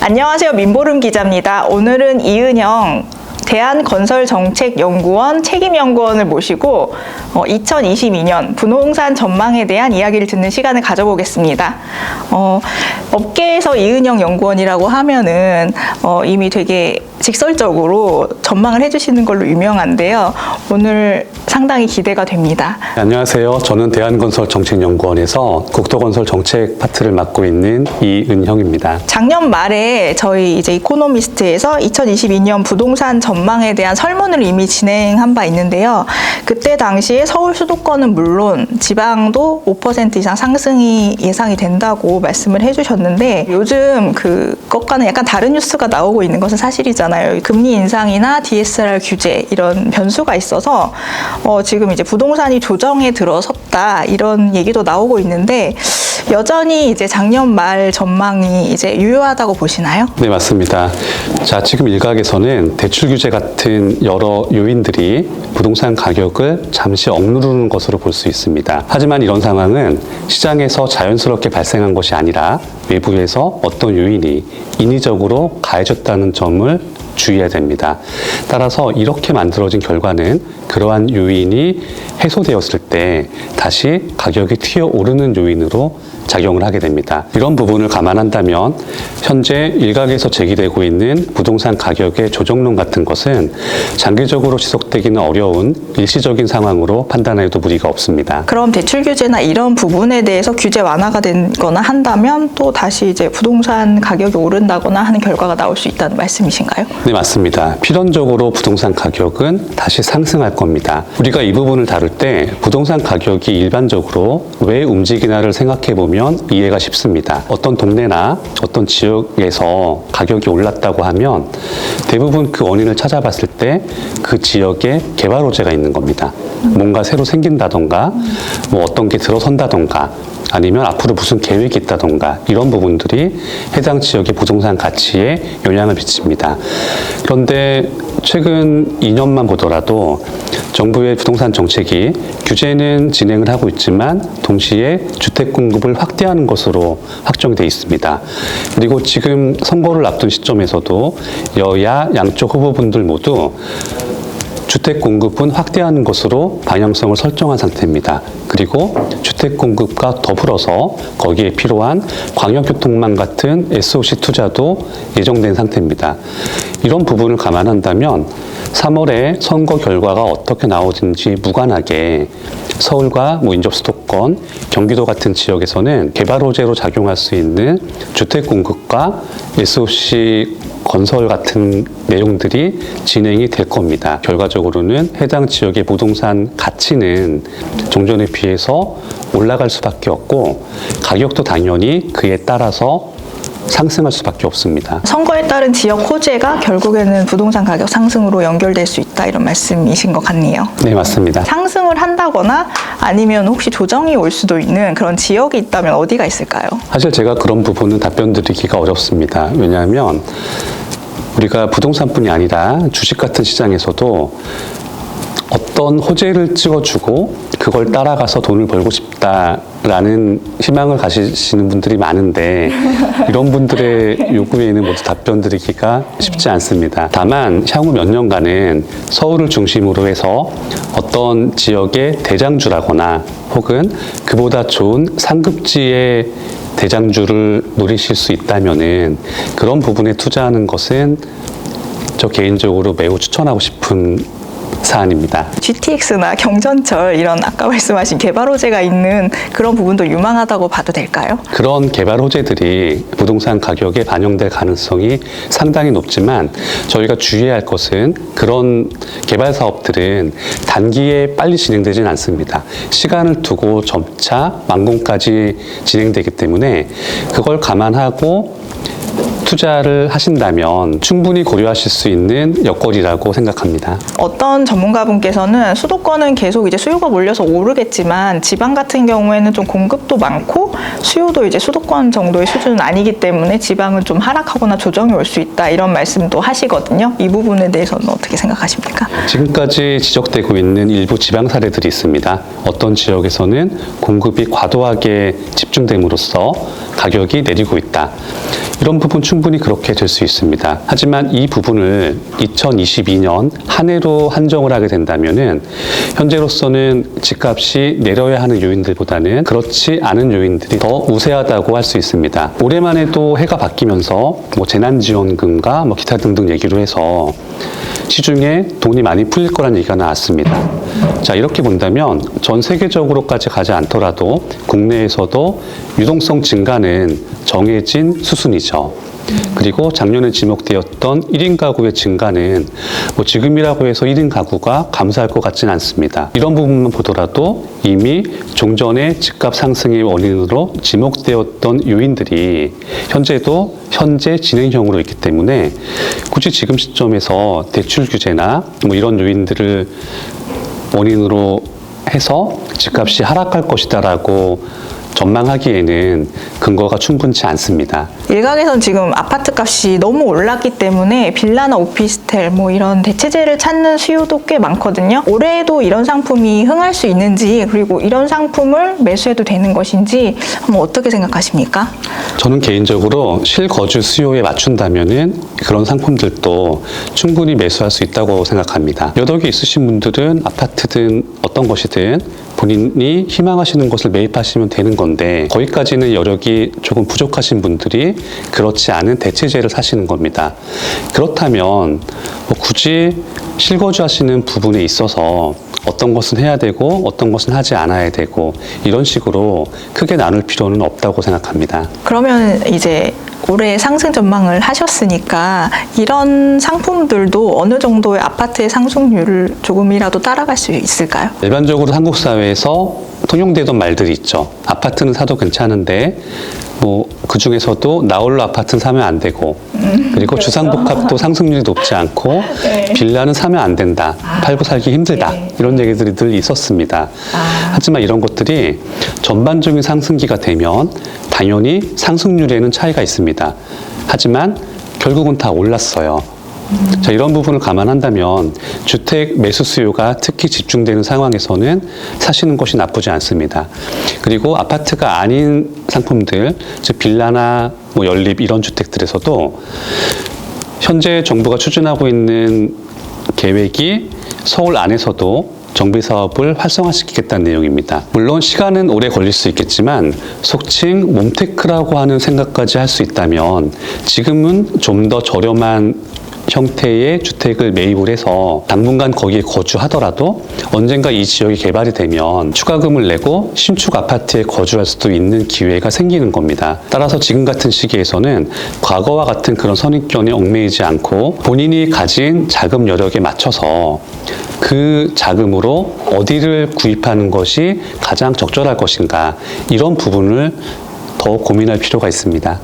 안녕하세요. 민보름 기자입니다. 오늘은 이은영 대한건설정책연구원 책임연구원을 모시고 2022년 부동산 전망에 대한 이야기를 듣는 시간을 가져보겠습니다. 업계에서 이은영 연구원이라고 하면은 이미 되게 직설적으로 전망을 해주시는 걸로 유명한데요. 오늘 상당히 기대가 됩니다. 안녕하세요. 저는 대한건설정책연구원에서 국토건설 정책 파트를 맡고 있는 이은형입니다. 작년 말에 저희 이제 이코노미스트에서 2022년 부동산 전망에 대한 설문을 이미 진행한 바 있는데요. 그때 당시에 서울 수도권은 물론 지방도 5% 이상 상승이 예상이 된다고 말씀을 해주셨는데, 요즘 그것과는 약간 다른 뉴스가 나오고 있는 것은 사실이잖아요. 금리 인상이나 DSR 규제 이런 변수가 있어서 지금 이제 부동산이 조정에 들어섰다 이런 얘기도 나오고 있는데, 여전히 이제 작년 말 전망이 이제 유효하다고 보시나요? 네, 맞습니다. 자, 지금 일각에서는 대출 규제 같은 여러 요인들이 부동산 가격을 잠시 억누르는 것으로 볼 수 있습니다. 하지만 이런 상황은 시장에서 자연스럽게 발생한 것이 아니라 외부에서 어떤 요인이 인위적으로 가해졌다는 점을 주의해야 됩니다. 따라서 이렇게 만들어진 결과는 그러한 요인이 해소되었을 때 다시 가격이 튀어오르는 요인으로 작용을 하게 됩니다. 이런 부분을 감안한다면 현재 일각에서 제기되고 있는 부동산 가격의 조정론 같은 것은 장기적으로 지속되기는 어려운 일시적인 상황으로 판단해도 무리가 없습니다. 그럼 대출 규제나 이런 부분에 대해서 규제 완화가 되거나 한다면 또 다시 이제 부동산 가격이 오른다거나 하는 결과가 나올 수 있다는 말씀이신가요? 네, 맞습니다. 필연적으로 부동산 가격은 다시 상승할 겁니다. 우리가 이 부분을 다룰 때 부동산 가격이 일반적으로 왜 움직이나를 생각해 보면 이해가 쉽습니다. 어떤 동네나 어떤 지역에서 가격이 올랐다고 하면 대부분 그 원인을 찾아봤을 때 그 지역에 개발 호재가 있는 겁니다. 뭔가 새로 생긴다던가 뭐 어떤 게 들어선다던가 아니면 앞으로 무슨 계획이 있다던가 이런 부분들이 해당 지역의 부동산 가치에 영향을 미칩니다. 그런데 최근 2년만 보더라도 정부의 부동산 정책이 규제는 진행을 하고 있지만 동시에 주택 공급을 확대하는 것으로 확정되어 있습니다. 그리고 지금 선거를 앞둔 시점에서도 여야 양쪽 후보분들 모두 주택 공급은 확대하는 것으로 방향성을 설정한 상태입니다. 그리고 주택 공급과 더불어서 거기에 필요한 광역교통망 같은 SOC 투자도 예정된 상태입니다. 이런 부분을 감안한다면 3월에 선거 결과가 어떻게 나오든지 무관하게 서울과 인접 수도권, 경기도 같은 지역에서는 개발 호재로 작용할 수 있는 주택 공급과 SOC 건설 같은 내용들이 진행이 될 겁니다. 결과적으로는 해당 지역의 부동산 가치는 종전에 비해서 올라갈 수밖에 없고 가격도 당연히 그에 따라서 상승할 수밖에 없습니다. 선거에 따른 지역 호재가 결국에는 부동산 가격 상승으로 연결될 수 있다 이런 말씀이신 것 같네요. 네, 맞습니다. 상승을 한다거나 아니면 혹시 조정이 올 수도 있는 그런 지역이 있다면 어디가 있을까요? 사실 제가 그런 부분은 답변 드리기가 어렵습니다. 왜냐하면 우리가 부동산뿐이 아니라 주식 같은 시장에서도 어떤 호재를 찍어주고 그걸 따라가서 돈을 벌고 싶다라는 희망을 가지시는 분들이 많은데 이런 분들의 요구에는 모두 답변 드리기가 쉽지 않습니다. 다만 향후 몇 년간은 서울을 중심으로 해서 어떤 지역의 대장주라거나 혹은 그보다 좋은 상급지의 대장주를 누리실 수 있다면은 그런 부분에 투자하는 것은 저 개인적으로 매우 추천하고 싶은 사안입니다. GTX나 경전철 이런 아까 말씀하신 개발 호재가 있는 그런 부분도 유망하다고 봐도 될까요? 그런 개발 호재들이 부동산 가격에 반영될 가능성이 상당히 높지만 저희가 주의해야 할 것은 그런 개발 사업들은 단기에 빨리 진행되지는 않습니다. 시간을 두고 점차 완공까지 진행되기 때문에 그걸 감안하고 투자를 하신다면 충분히 고려하실 수 있는 여건이라고 생각합니다. 어떤 전문가분께서는 수도권은 계속 이제 수요가 몰려서 오르겠지만 지방 같은 경우에는 좀 공급도 많고 수요도 이제 수도권 정도의 수준은 아니기 때문에 지방은 좀 하락하거나 조정이 올 수 있다 이런 말씀도 하시거든요. 이 부분에 대해서는 어떻게 생각하십니까? 지금까지 지적되고 있는 일부 지방 사례들이 있습니다. 어떤 지역에서는 공급이 과도하게 집중됨으로써 가격이 내리고 있다. 이런 부분 충분히 그렇게 될 수 있습니다. 하지만 이 부분을 2022년 한 해로 한정을 하게 된다면은 현재로서는 집값이 내려야 하는 요인들보다는 그렇지 않은 요인들이 더 우세하다고 할 수 있습니다. 올해만 해도 해가 바뀌면서 재난지원금과 기타 등등 얘기로 해서 시중에 돈이 많이 풀릴 거라는 얘기가 나왔습니다. 자, 이렇게 본다면 전 세계적으로까지 가지 않더라도 국내에서도 유동성 증가는 정해진 수순이죠. 그리고 작년에 지목되었던 1인 가구의 증가는 지금이라고 해서 1인 가구가 감소할 것 같지는 않습니다. 이런 부분만 보더라도 이미 종전의 집값 상승의 원인으로 지목되었던 요인들이 현재 진행형으로 있기 때문에 굳이 지금 시점에서 대출 규제나 이런 요인들을 원인으로 해서 집값이 하락할 것이다라고 전망하기에는 근거가 충분치 않습니다. 일각에선 지금 아파트 값이 너무 올랐기 때문에 빌라나 오피스텔 이런 대체재를 찾는 수요도 꽤 많거든요. 올해에도 이런 상품이 흥할 수 있는지, 그리고 이런 상품을 매수해도 되는 것인지 한번 어떻게 생각하십니까? 저는 개인적으로 실거주 수요에 맞춘다면은 그런 상품들도 충분히 매수할 수 있다고 생각합니다. 여력이 있으신 분들은 아파트든 어떤 것이든 본인이 희망하시는 것을 매입하시면 되는 건데, 거기까지는 여력이 조금 부족하신 분들이 그렇지 않은 대체재를 사시는 겁니다. 그렇다면 굳이 실거주하시는 부분에 있어서 어떤 것은 해야 되고 어떤 것은 하지 않아야 되고 이런 식으로 크게 나눌 필요는 없다고 생각합니다. 그러면 이제 올해 상승 전망을 하셨으니까 이런 상품들도 어느 정도의 아파트의 상승률을 조금이라도 따라갈 수 있을까요? 일반적으로 한국 사회에서 통용되던 말들이 있죠. 아파트는 사도 괜찮은데 그 중에서도 나홀로 아파트는 사면 안 되고, 그리고 그렇죠. 주상복합도 상승률이 높지 않고 네. 빌라는 사면 안 된다. 팔고 살기 힘들다. 네. 이런 얘기들이 늘 있었습니다. 하지만 이런 것들이 전반적인 상승기가 되면 당연히 상승률에는 차이가 있습니다. 하지만 결국은 다 올랐어요. 자, 이런 부분을 감안한다면 주택 매수 수요가 특히 집중되는 상황에서는 사시는 것이 나쁘지 않습니다. 그리고 아파트가 아닌 상품들, 즉 빌라나 연립 이런 주택들에서도 현재 정부가 추진하고 있는 계획이 서울 안에서도 정비 사업을 활성화시키겠다는 내용입니다. 물론 시간은 오래 걸릴 수 있겠지만 속칭 몬테크라고 하는 생각까지 할 수 있다면 지금은 좀 더 저렴한 형태의 주택을 매입을 해서 당분간 거기에 거주하더라도 언젠가 이 지역이 개발이 되면 추가금을 내고 신축 아파트에 거주할 수도 있는 기회가 생기는 겁니다. 따라서 지금 같은 시기에서는 과거와 같은 그런 선입견에 얽매이지 않고 본인이 가진 자금 여력에 맞춰서 그 자금으로 어디를 구입하는 것이 가장 적절할 것인가, 이런 부분을 더 고민할 필요가 있습니다.